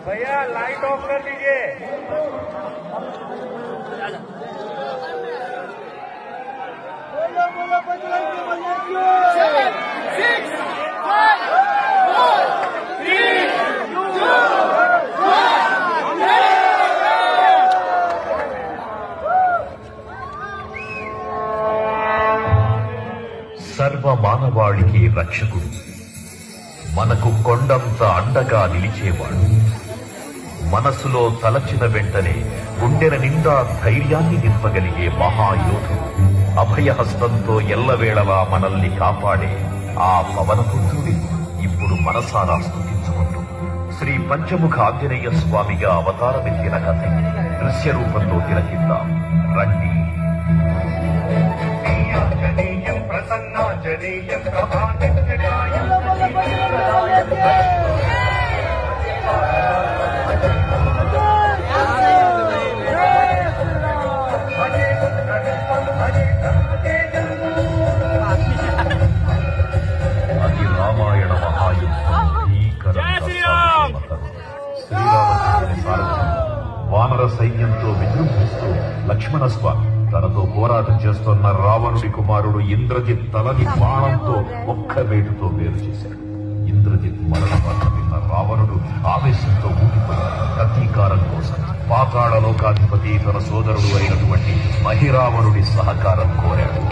भैया light of कर दीजिए। సర్వ మానవాళికి రక్షకుడు, మనకు కొండంత అండగా నిలిచేవాడు, మనసులో తలచిన వెంటనే గుండెల నిండా ధైర్యాన్ని నింపగలిగే మహాయోధుడు, అభయహస్తంతో ఎల్లవేళలా మనల్ని కాపాడే ఆ పవనపుత్రుడి ఇప్పుడు మనసారా స్తుతించుకుంటూ శ్రీ పంచముఖ ఆంజనేయ స్వామిగా అవతారమెత్తిన కథ దృశ్య రూపంలో తిలకిద్దాం రండి. అది రామాయణ మహాయుద్ధం శ్రీరామచంద్రుని సారథ్యం వానర సైన్యంతో విజృంభిస్తూ లక్ష్మణస్వామి తనతో పోరాటం చేస్తున్న రావణుడి కుమారుడు ఇంద్రజిత్ తలని బాణంతో ఒక్క వేటుతో వేరు చేశాడు. ఇంద్రజిత్ మరణ వార్త విన్న రావణుడు ఆవేశంతో ఊగిపోయాడు. ప్రతీకారం కోసం పాతాళ లోకాధిపతి తన సోదరుడు అయినటువంటి మహిరావణుడి సహకారం కోరాడు.